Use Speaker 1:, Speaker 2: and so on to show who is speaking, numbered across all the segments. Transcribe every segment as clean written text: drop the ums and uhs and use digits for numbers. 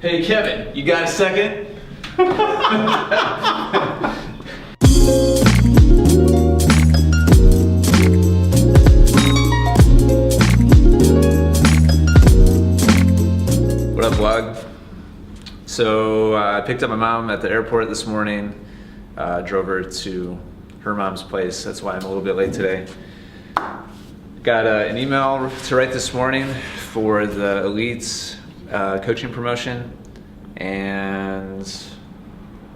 Speaker 1: Hey Kevin, you got a second? What up, vlog? So I picked up my mom at the airport this morning, drove her to her mom's place. That's why I'm a little bit late today. Got an email to write this morning for the Elites coaching promotion, and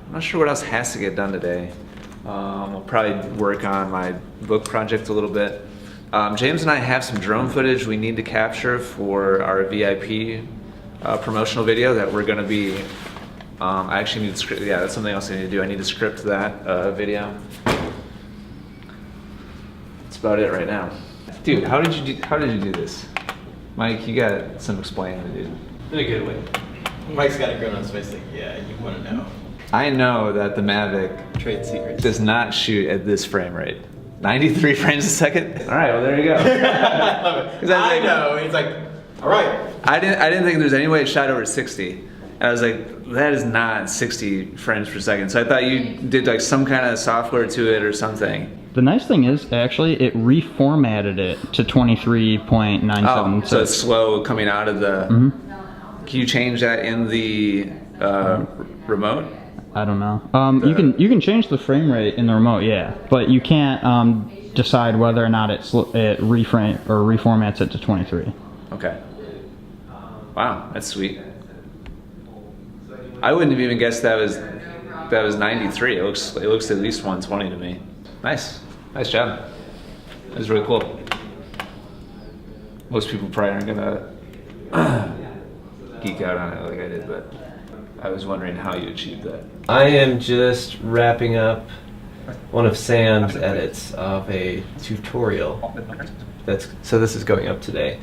Speaker 1: I'm not sure what else has to get done today. I'll probably work on my book project a little bit. James and I have some drone footage we need to capture for our VIP promotional video that we're going to be, I actually need to script, yeah, that's something else I need to do. I need to script that video. That's about it right now. Dude, how did you do this? Mike, you got some explaining to do.
Speaker 2: In a good way. Mike's got a grin on his face like, yeah, you want to know.
Speaker 1: I know that the Mavic
Speaker 2: Trade secrets.
Speaker 1: does not shoot at this frame rate. 93 frames a second? All right, well there you go.
Speaker 2: I love it. I know, he's like, all right.
Speaker 1: I didn't think there's any way it shot over 60. And I was like, that is not 60 frames per second. So I thought you did like some kind of software to it or something.
Speaker 3: The nice thing is, actually, it reformatted it to 23.97.
Speaker 1: Oh, so it's slow coming out of the...
Speaker 3: Mm-hmm.
Speaker 1: Can you change that in the remote?
Speaker 3: I don't know. You can change the frame rate in the remote, yeah, but you can't decide whether or not it reformats it to 23.
Speaker 1: Okay. Wow, that's sweet. I wouldn't have even guessed that was 93. It looks at least 120 to me. Nice job. That was really cool. Most people probably aren't gonna geek out on it like I did, but I was wondering how you achieved that.
Speaker 2: I am just wrapping up one of Sam's edits of a tutorial. So this is going up today.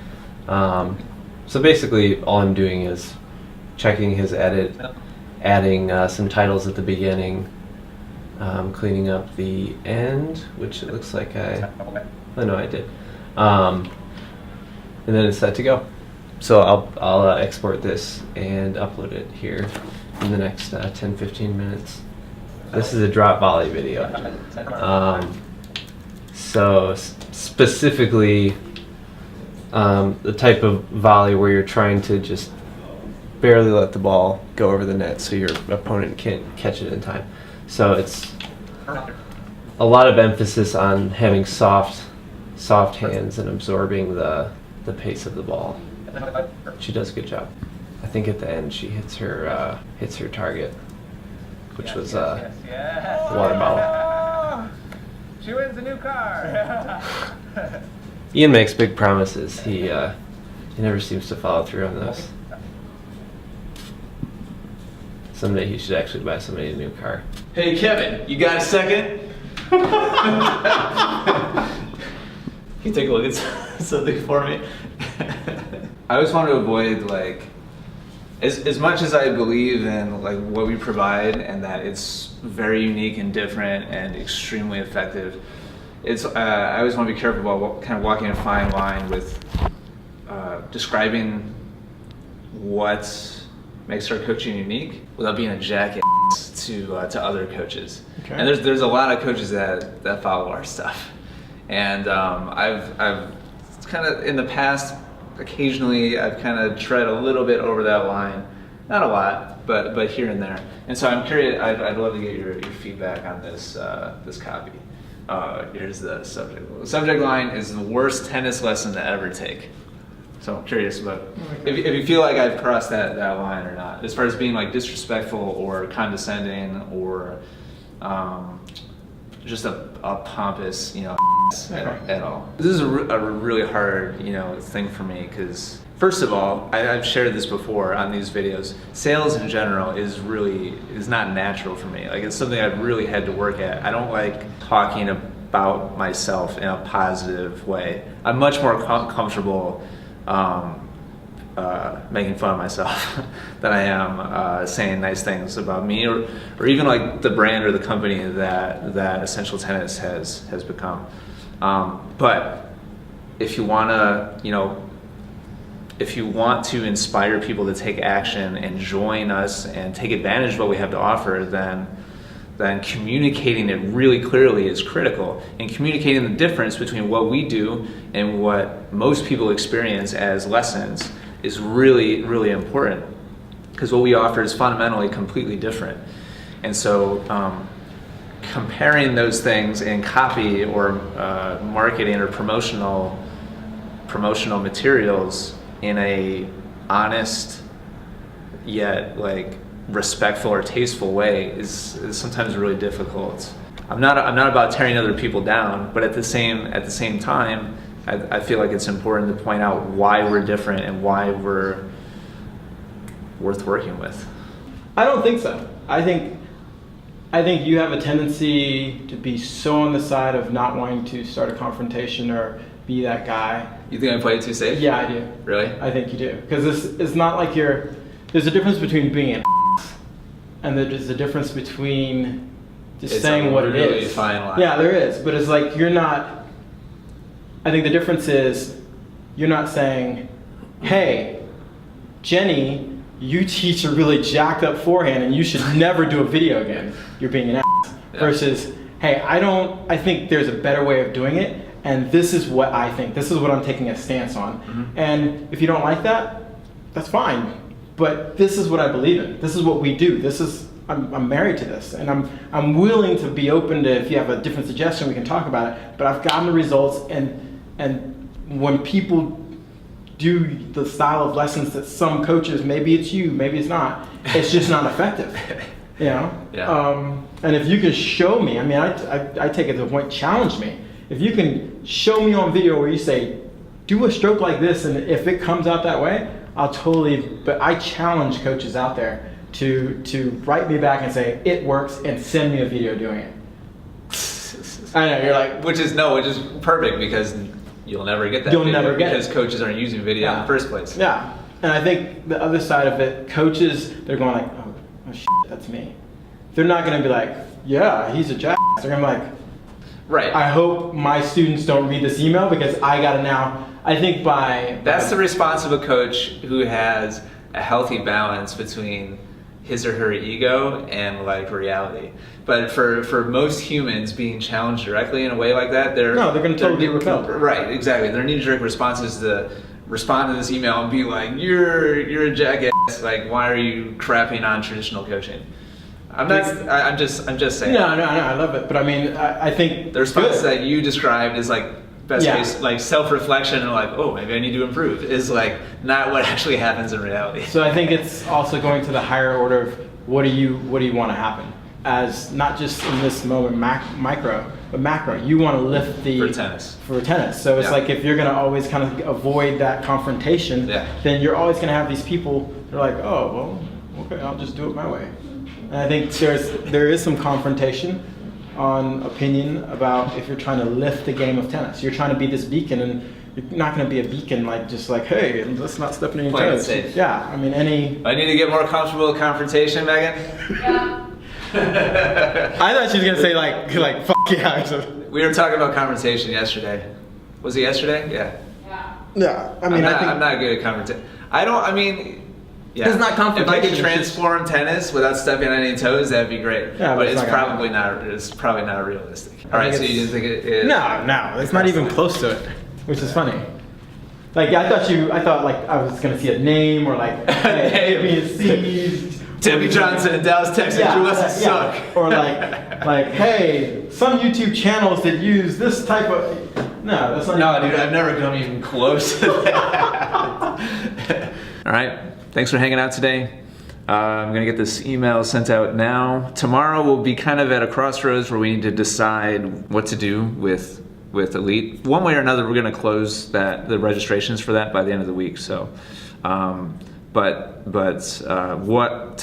Speaker 2: So basically all I'm doing is checking his edit, adding some titles at the beginning, cleaning up the end, which it looks like I know I did. And then it's set to go. So I'll export this and upload it here in the next 10-15 minutes. This is a drop volley video. So specifically the type of volley where you're trying to just barely let the ball go over the net so your opponent can't catch it in time. So it's a lot of emphasis on having soft hands and absorbing the pace of the ball. She does a good job. I think at the end she hits her target, which was the water bottle.
Speaker 4: She wins a new car.
Speaker 2: Ian makes big promises. He never seems to follow through on those. Someday he should actually buy somebody a new car.
Speaker 1: Hey Kevin, you got a second? Can you take a look at something for me? I always want to avoid, like, as much as I believe in like what we provide and that it's very unique and different and extremely effective. I always want to be careful about kind of walking a fine line with describing what makes our coaching unique without being a jackass to other coaches. Okay. And there's a lot of coaches that follow our stuff, and I've kind of in the past occasionally I've kind of tread a little bit over that line, not a lot, but here and there. And so I'm curious. I'd love to get your feedback on this copy. Here's the subject. The subject line is the worst tennis lesson to ever take. So I'm curious about if you feel like I've crossed that line or not, as far as being like disrespectful or condescending or just a pompous, at all. This is a really hard, thing for me because first of all, I've shared this before on these videos. Sales in general is not natural for me. Like it's something I've really had to work at. I don't like talking about myself in a positive way. I'm much more comfortable making fun of myself than I am saying nice things about me or even like the brand or the company that Essential Tennis has become. But if you want to, if you want to inspire people to take action and join us and take advantage of what we have to offer, then communicating it really clearly is critical. And communicating the difference between what we do and what most people experience as lessons is really, really important, because what we offer is fundamentally completely different. And so comparing those things in copy or marketing or promotional materials in a honest yet like respectful or tasteful way is sometimes really difficult. I'm not about tearing other people down, but at the same time, I feel like it's important to point out why we're different and why we're worth working with.
Speaker 5: I don't think so. I think you have a tendency to be so on the side of not wanting to start a confrontation or be that guy.
Speaker 1: You think I play it too safe?
Speaker 5: Yeah, I do.
Speaker 1: Really?
Speaker 5: I think you do. Because it's not like there's a difference between being an and there's a difference between just saying what it
Speaker 1: really
Speaker 5: is.
Speaker 1: Fine line.
Speaker 5: Yeah, there is. But it's like you're not, I think the difference is you're not saying, hey, Jenny, you teach a really jacked up forehand and you should never do a video again. You're being an ass.
Speaker 1: Yeah.
Speaker 5: Versus, hey, I think there's a better way of doing it, and this is what I think. This is what I'm taking a stance on.
Speaker 1: Mm-hmm.
Speaker 5: And if you don't like that, that's fine. But this is what I believe in. This is what we do. I'm married to this, and I'm willing to be open to, if you have a different suggestion, we can talk about it. But I've gotten the results, and when people do the style of lessons that some coaches, maybe it's you, maybe it's not, it's just not effective. You know?
Speaker 1: Yeah.
Speaker 5: And if you can show me, I mean, I take it to the point, challenge me. If you can show me on video where you say, do a stroke like this, and if it comes out that way, I'll totally, but I challenge coaches out there to write me back and say, it works, and send me a video doing it. I know, you're like,
Speaker 1: Which is perfect, because you'll never get that
Speaker 5: You'll
Speaker 1: video
Speaker 5: never get
Speaker 1: because
Speaker 5: it.
Speaker 1: coaches aren't using video in the first place.
Speaker 5: Yeah, and I think the other side of it, coaches, they're going like, oh shit, that's me. They're not gonna be like, yeah, he's a jackass. They're gonna be like,
Speaker 1: Right.
Speaker 5: I hope my students don't read this email because I gotta now, I think
Speaker 1: That's the response of a coach who has a healthy balance between his or her ego and like reality. But for most humans, being challenged directly in a way like that, they're
Speaker 5: gonna totally repel.
Speaker 1: Right, exactly. Their knee-jerk response is to respond to this email and be like, "You're a jackass. Like, why are you crapping on traditional coaching?" I'm just saying.
Speaker 5: No, I love it. But I mean, I think
Speaker 1: The response
Speaker 5: good.
Speaker 1: that you described is like best case, like self-reflection and like, oh, maybe I need to improve, is like not what actually happens in reality.
Speaker 5: So I think it's also going to the higher order of what do you want to happen, as not just in this moment micro, but macro. You want to lift the
Speaker 1: For tennis.
Speaker 5: So it's
Speaker 1: Yeah.
Speaker 5: like if you're going to always kind of avoid that confrontation,
Speaker 1: Yeah.
Speaker 5: then you're always going to have these people that are like, oh well, okay, I'll just do it my way. And I think there is some confrontation on opinion about if you're trying to lift the game of tennis. You're trying to be this beacon, and you're not going to be a beacon like just like, hey, let's not step on any
Speaker 1: Play it
Speaker 5: toes.
Speaker 1: safe.
Speaker 5: Yeah, I mean
Speaker 1: I need to get more comfortable with confrontation, Megan.
Speaker 6: Yeah.
Speaker 5: I thought she was gonna say like fuck yeah. Or something.
Speaker 1: We were talking about confrontation yesterday. Was it yesterday? Yeah.
Speaker 6: Yeah.
Speaker 5: Yeah, I mean
Speaker 1: I'm not good at confrontation. Yeah.
Speaker 5: It's not
Speaker 1: If I
Speaker 5: confrontation,
Speaker 1: could
Speaker 5: it's
Speaker 1: transform tennis without stepping on any toes, that'd be great.
Speaker 5: Yeah,
Speaker 1: but
Speaker 5: but
Speaker 1: it's
Speaker 5: it's not
Speaker 1: probably not. It's probably not realistic. All
Speaker 5: I
Speaker 1: right,
Speaker 5: think
Speaker 1: so you
Speaker 5: it's-
Speaker 1: just think it?
Speaker 5: No, it's not even close to it, which is funny. Like I thought like I was gonna see a name or like hey, A, B, and C.
Speaker 1: Debbie Johnson in Dallas, Texas. Your lessons suck.
Speaker 5: Or like hey, some YouTube channels that use this type of. No, that's not.
Speaker 1: No, dude, I've never come even close to that. All right, thanks for hanging out today. I'm gonna get this email sent out now. Tomorrow we'll be kind of at a crossroads where we need to decide what to do with Elite. One way or another, we're gonna close the registrations for that by the end of the week. So, but what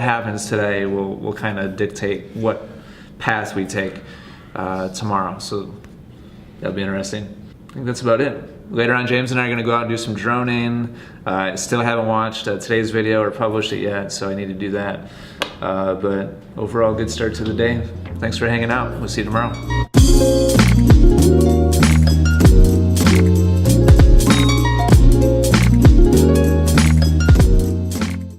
Speaker 1: happens today will kind of dictate what path we take tomorrow. So that'll be interesting. I think that's about it. Later on, James and I are going to go out and do some droning. I still haven't watched today's video or published it yet, so I need to do that. But overall, good start to the day. Thanks for hanging out. We'll see you tomorrow.